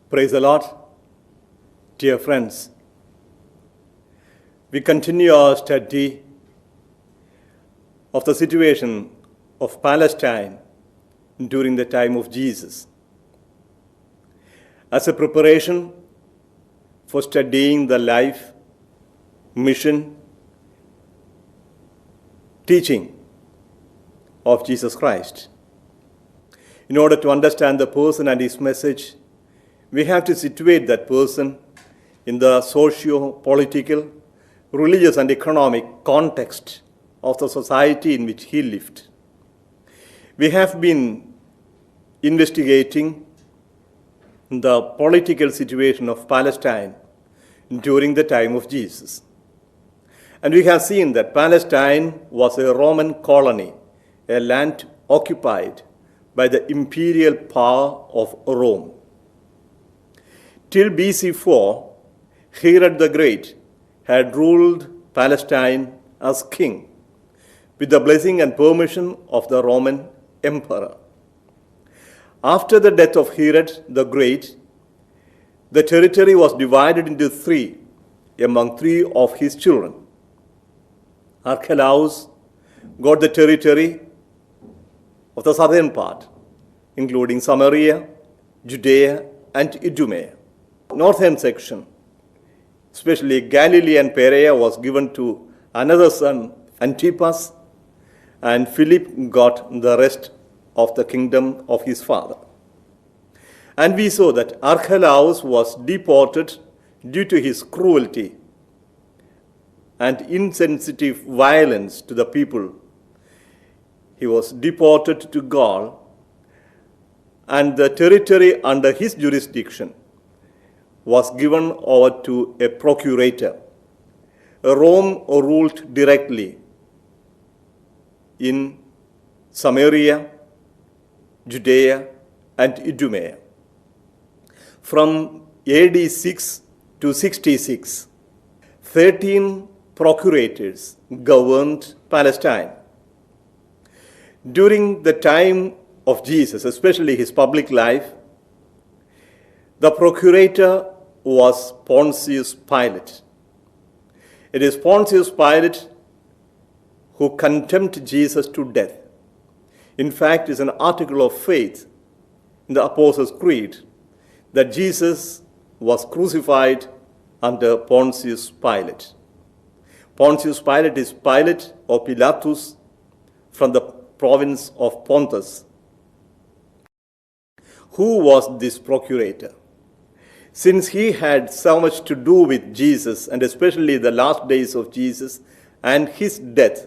Praise the Lord, dear friends. We continue our study of the situation of Palestine during the time of Jesus. As a preparation for studying the life, mission, teaching of Jesus Christ. In order to understand the person and his message, we have to situate that person in the socio-political, religious and economic context of the society in which he lived. We have been investigating the political situation of Palestine during the time of Jesus. And we have seen that Palestine was a Roman colony, a land occupied by the imperial power of Rome. Till BC 4, Herod the Great had ruled Palestine as king, with the blessing and permission of the Roman emperor. After the death of Herod the Great, the territory was divided into three among three of his children. Archelaus got the territory of the southern part, including Samaria, Judea, and Idumea. Northern section, especially Galilee and Perea, was given to another son, Antipas, and Philip got the rest of the kingdom of his father. And we saw that Archelaus was deported due to his cruelty and insensitive violence to the people. He was deported to Gaul, and the territory under his jurisdiction was given over to a procurator. Rome ruled directly in Samaria, Judea, and Idumea. From AD 6 to 66, 13 procurators governed Palestine. During the time of Jesus, especially his public life, the procurator was Pontius Pilate. It is Pontius Pilate who condemned Jesus to death. In fact, it's an article of faith in the Apostles' Creed that Jesus was crucified under Pontius Pilate. Pontius Pilate is Pilate or Pilatus from the province of Pontus. Who was this procurator? Since he had so much to do with Jesus, and especially the last days of Jesus and his death,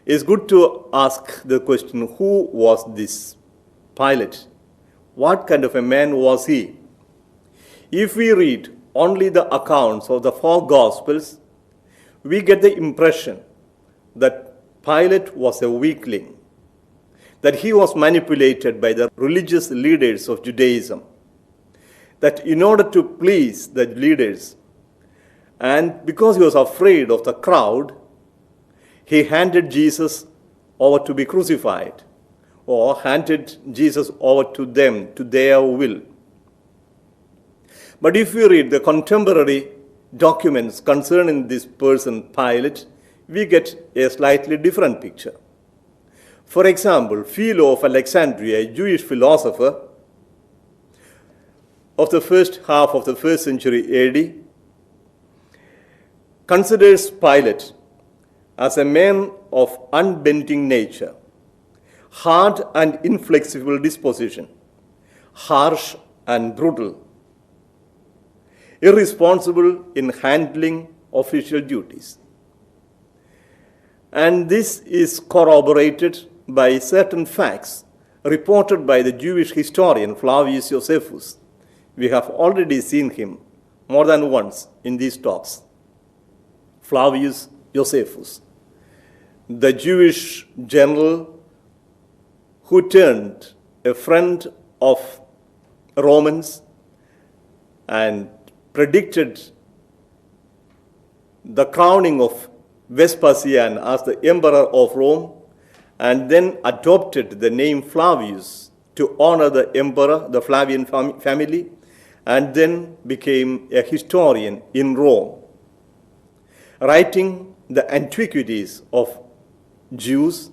it's good to ask the question, who was this Pilate? What kind of a man was he? If we read only the accounts of the four Gospels, we get the impression that Pilate was a weakling, that he was manipulated by the religious leaders of Judaism, that in order to please the leaders, and because he was afraid of the crowd, he handed Jesus over to be crucified, or handed Jesus over to them, to their will. But if we read the contemporary documents concerning this person, Pilate, we get a slightly different picture. For example, Philo of Alexandria, a Jewish philosopher of the first half of the first century AD, considers Pilate as a man of unbending nature, hard and inflexible disposition, harsh and brutal, irresponsible in handling official duties. And this is corroborated by certain facts reported by the Jewish historian Flavius Josephus. We have already seen him more than once in these talks. Flavius Josephus, the Jewish general who turned a friend of Romans and predicted the crowning of Vespasian as the emperor of Rome, and then adopted the name Flavius to honor the emperor, the Flavian family, and then became a historian in Rome, writing the antiquities of Jews,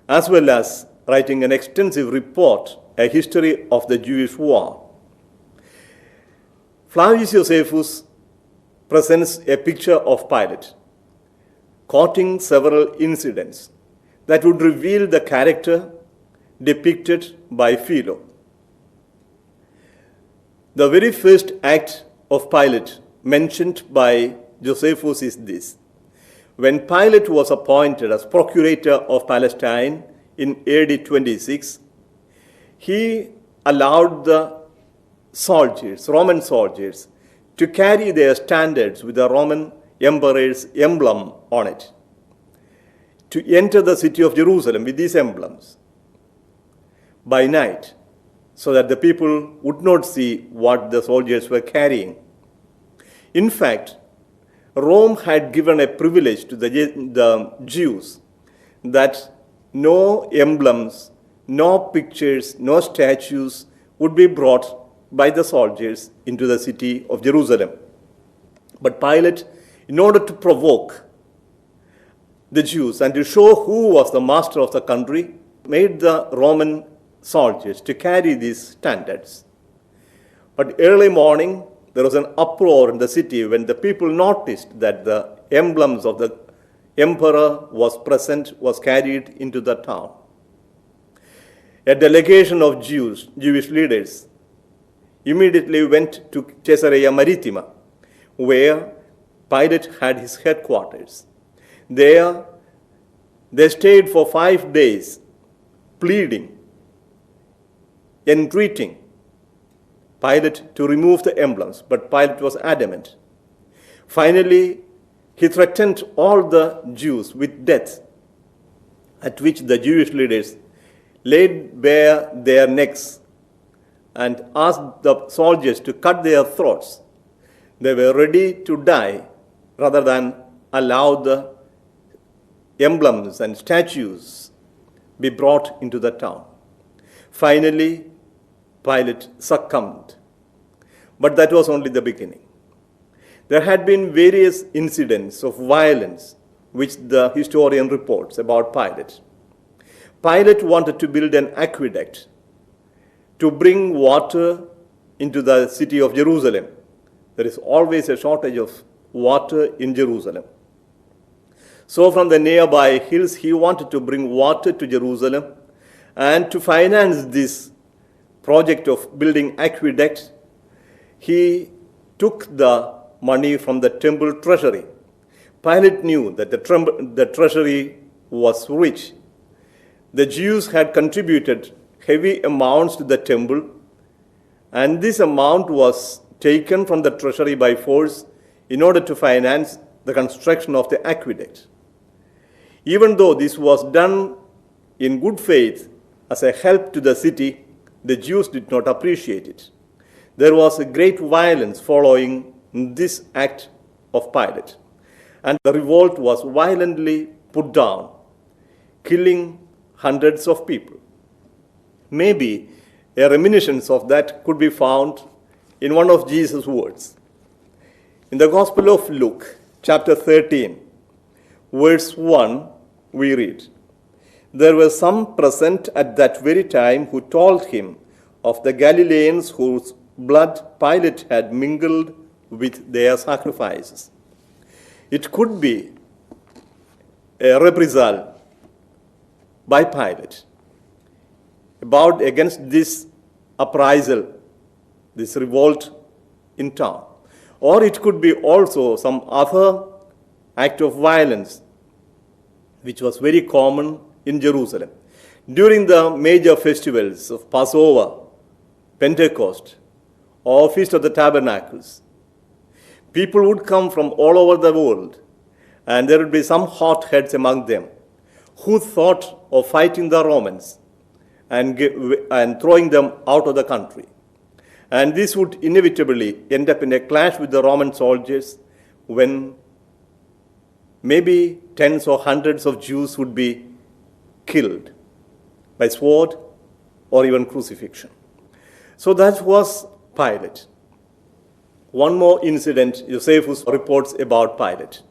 as well as writing an extensive report, a history of the Jewish war. Flavius Josephus presents a picture of Pilate, quoting several incidents that would reveal the character depicted by Philo. The very first act of Pilate mentioned by Josephus is this. When Pilate was appointed as procurator of Palestine in AD 26, he allowed the soldiers, Roman soldiers, to carry their standards with the Roman emperor's emblem on it, to enter the city of Jerusalem with these emblems by night, so that the people would not see what the soldiers were carrying. In fact, Rome had given a privilege to the Jews that no emblems, no pictures, no statues would be brought by the soldiers into the city of Jerusalem. But Pilate, in order to provoke the Jews and to show who was the master of the country, made the Roman soldiers to carry these standards. But early morning, there was an uproar in the city when the people noticed that the emblems of the emperor was present, was carried into the town. A delegation of Jewish leaders immediately went to Caesarea Maritima, where Pilate had his headquarters. There, they stayed for 5 days, pleading, entreating Pilate to remove the emblems, but Pilate was adamant. Finally, he threatened all the Jews with death, at which the Jewish leaders laid bare their necks and asked the soldiers to cut their throats. They were ready to die rather than allow the emblems and statues be brought into the town. Finally, Pilate succumbed. But that was only the beginning. There had been various incidents of violence which the historian reports about Pilate. Pilate wanted to build an aqueduct to bring water into the city of Jerusalem. There is always a shortage of water in Jerusalem. So from the nearby hills, he wanted to bring water to Jerusalem, and to finance this project of building aqueduct, he took the money from the temple treasury. Pilate knew that the treasury was rich. The Jews had contributed heavy amounts to the temple, and this amount was taken from the treasury by force in order to finance the construction of the aqueduct. Even though this was done in good faith as a help to the city, the Jews did not appreciate it. There was a great violence following this act of Pilate, and the revolt was violently put down, killing hundreds of people. Maybe a reminiscence of that could be found in one of Jesus' words. In the Gospel of Luke, chapter 13, verse 1, we read, "There were some present at that very time who told him of the Galileans whose blood Pilate had mingled with their sacrifices." It could be a reprisal by Pilate against this uprisal, this revolt in town. Or it could be also some other act of violence which was very common in Jerusalem. During the major festivals of Passover, Pentecost, or Feast of the Tabernacles, people would come from all over the world, and there would be some hotheads among them who thought of fighting the Romans and throwing them out of the country. And this would inevitably end up in a clash with the Roman soldiers when maybe tens or hundreds of Jews would be killed by sword or even crucifixion. So that was Pilate. One more incident Josephus reports about Pilate.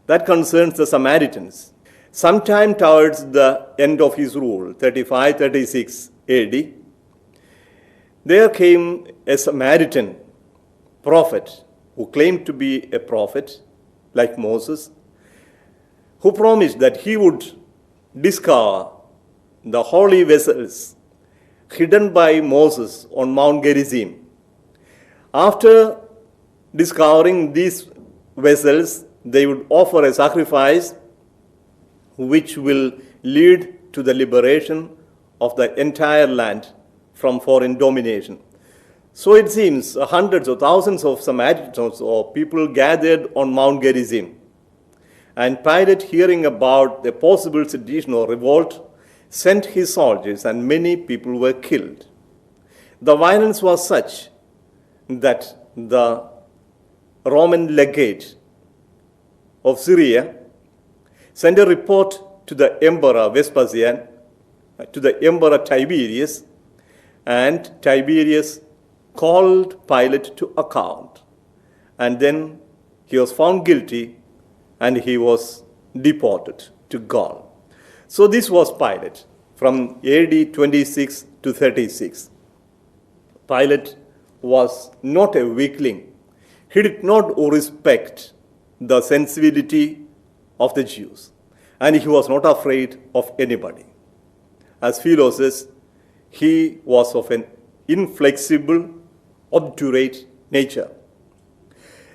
That concerns the Samaritans. Sometime towards the end of his rule, 35-36 AD, there came a Samaritan prophet who claimed to be a prophet like Moses, who promised that he would discover the holy vessels hidden by Moses on Mount Gerizim. After discovering these vessels, they would offer a sacrifice which will lead to the liberation of the entire land from foreign domination. So it seems hundreds or thousands of Samaritans or people gathered on Mount Gerizim. And Pilate, hearing about the possible sedition or revolt, sent his soldiers, and many people were killed. The violence was such that the Roman legate of Syria sent a report to the Emperor Vespasian, to the Emperor Tiberius, and Tiberius called Pilate to account. And then he was found guilty and he was deported to Gaul. So this was Pilate from AD 26 to 36. Pilate was not a weakling. He did not respect the sensibility of the Jews, and he was not afraid of anybody. As Philo says, he was of an inflexible, obdurate nature.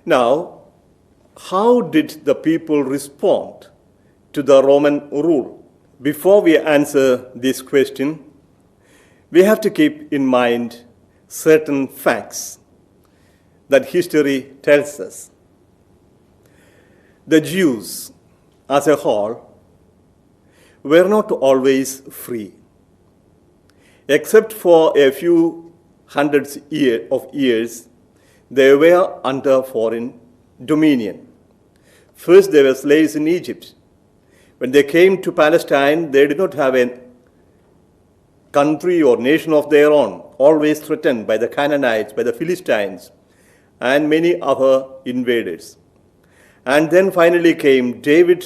Now, how did the people respond to the Roman rule? Before we answer this question, we have to keep in mind certain facts that history tells us. The Jews, as a whole, were not always free. Except for a few hundreds of years, they were under foreign dominion. First, they were slaves in Egypt. When they came to Palestine, they did not have a country or nation of their own, always threatened by the Canaanites, by the Philistines, and many other invaders. And then finally came David,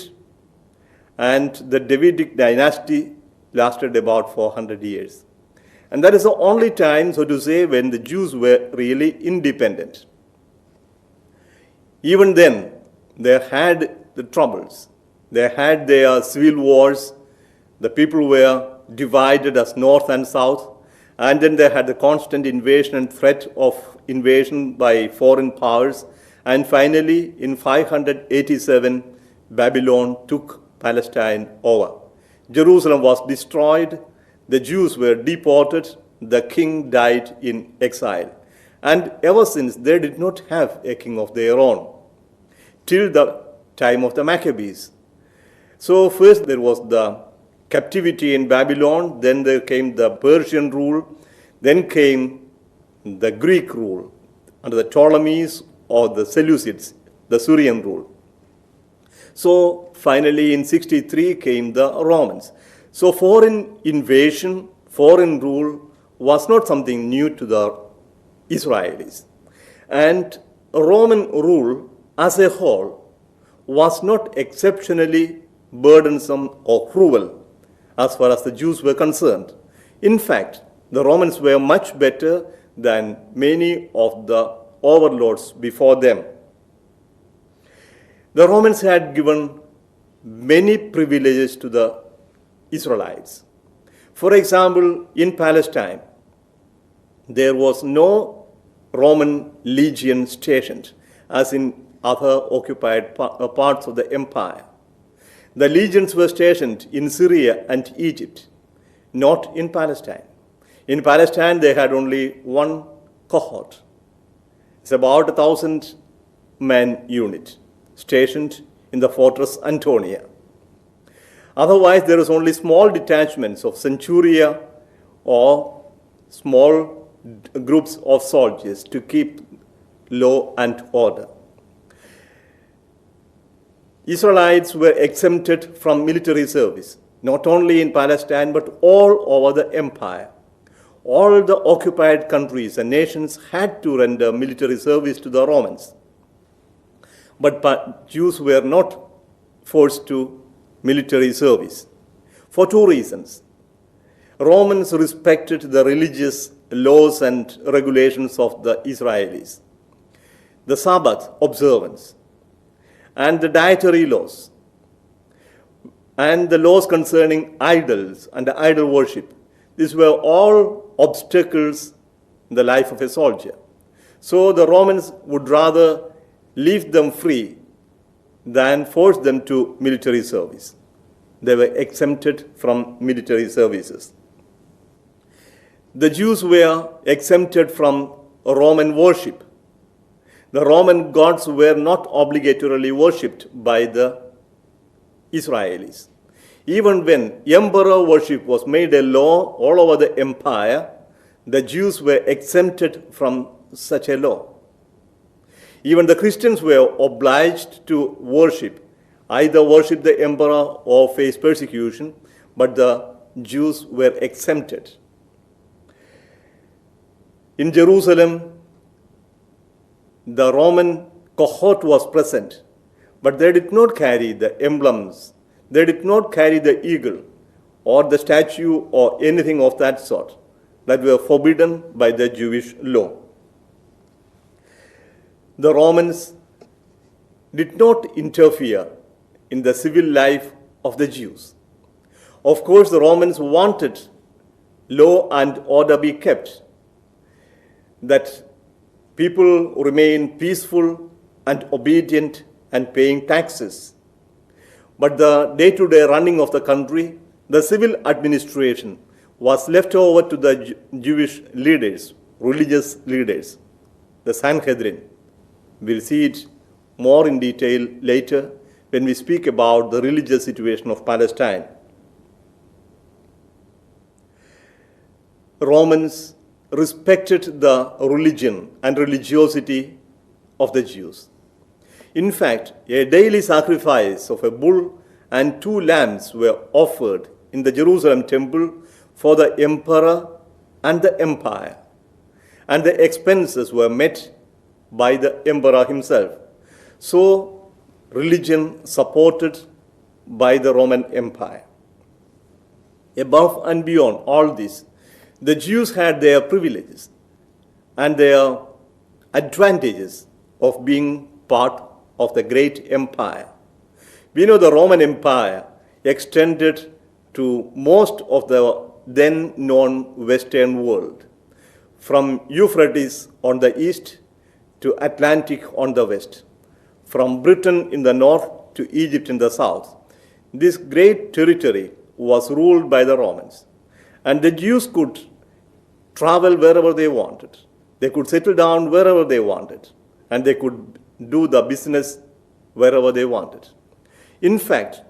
and the Davidic dynasty lasted about 400 years. And that is the only time, so to say, when the Jews were really independent. Even then, they had the troubles. They had their civil wars. The people were divided as north and south. And then they had the constant invasion and threat of invasion by foreign powers. And finally, in 587, Babylon took Palestine over. Jerusalem was destroyed. The Jews were deported. The king died in exile. And ever since, they did not have a king of their own, till the time of the Maccabees. So first there was the captivity in Babylon, then there came the Persian rule, then came the Greek rule under the Ptolemies or the Seleucids, the Syrian rule. So finally in 63 came the Romans. So foreign invasion, foreign rule was not something new to the Israelis. And Roman rule as a whole was not exceptionally burdensome or cruel as far as the Jews were concerned. In fact, the Romans were much better than many of the overlords before them. The Romans had given many privileges to the Israelites. For example, in Palestine, there was no Roman legion stationed, as in other occupied parts of the empire. The legions were stationed in Syria and Egypt, not in Palestine. In Palestine, they had only one cohort. It's about 1,000-man unit stationed in the fortress Antonia. Otherwise, there is only small detachments of centuria or small groups of soldiers to keep law and order. Israelites were exempted from military service, not only in Palestine, but all over the empire. all the occupied countries and nations had to render military service to the Romans. But Jews were not forced to military service for two reasons. Romans respected the religious laws and regulations of the Israelis, the Sabbath observance, and the dietary laws, and the laws concerning idols and idol worship. These were all obstacles in the life of a soldier. So the Romans would rather leave them free than force them to military service. They were exempted from military services. The Jews were exempted from Roman worship. The Roman gods were not obligatorily worshipped by the Israelis. Even when emperor worship was made a law all over the empire, the Jews were exempted from such a law. Even the Christians were obliged to either worship the emperor or face persecution, but the Jews were exempted. In Jerusalem, the Roman cohort was present, but they did not carry the emblems. They did not carry the eagle or the statue or anything of that sort that were forbidden by the Jewish law. The Romans did not interfere in the civil life of the Jews. Of course, the Romans wanted law and order be kept, that people remain peaceful and obedient and paying taxes. But the day-to-day running of the country, the civil administration, was left over to the Jewish leaders, religious leaders, the Sanhedrin. We'll see it more in detail later when we speak about the religious situation of Palestine. Romans respected the religion and religiosity of the Jews. In fact, a daily sacrifice of a bull and 2 lambs were offered in the Jerusalem temple for the emperor and the empire, and the expenses were met by the emperor himself. So, religion supported by the Roman Empire. Above and beyond all this, the Jews had their privileges and their advantages of being part of the great empire. We know the Roman Empire extended to most of the then known Western world, from Euphrates on the east to Atlantic on the west, from Britain in the north to Egypt in the south. This great territory was ruled by the Romans, and the Jews could travel wherever they wanted. They could settle down wherever they wanted, and they could do the business wherever they wanted. In fact,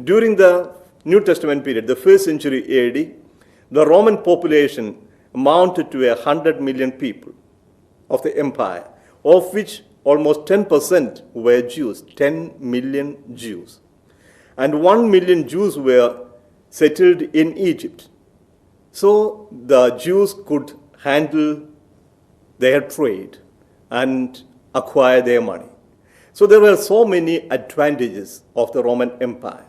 during the New Testament period, the 1st century AD, the Roman population amounted to 100 million people of the empire, of which almost 10% were Jews, 10 million Jews. And 1 million Jews were settled in Egypt. So the Jews could handle their trade and acquire their money. So there were so many advantages of the Roman Empire.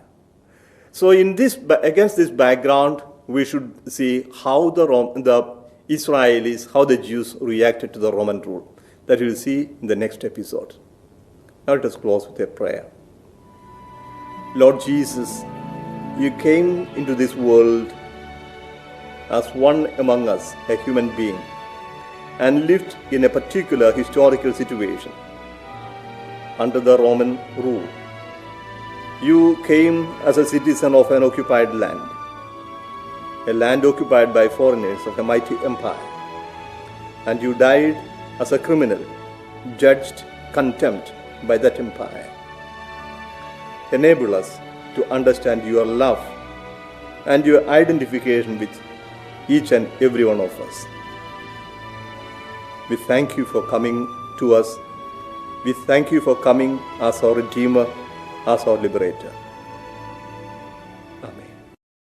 So against this background, we should see how the Israelis, how the Jews reacted to the Roman rule. That we'll see in the next episode. Now let us close with a prayer. Lord Jesus, you came into this world as one among us, a human being, and lived in a particular historical situation under the Roman rule. You came as a citizen of an occupied land, a land occupied by foreigners of a mighty empire, and you died as a criminal, judged contempt by that empire. Enable us to understand your love and your identification with each and every one of us. We thank you for coming to us. We thank you for coming as our Redeemer, as our Liberator. Amen.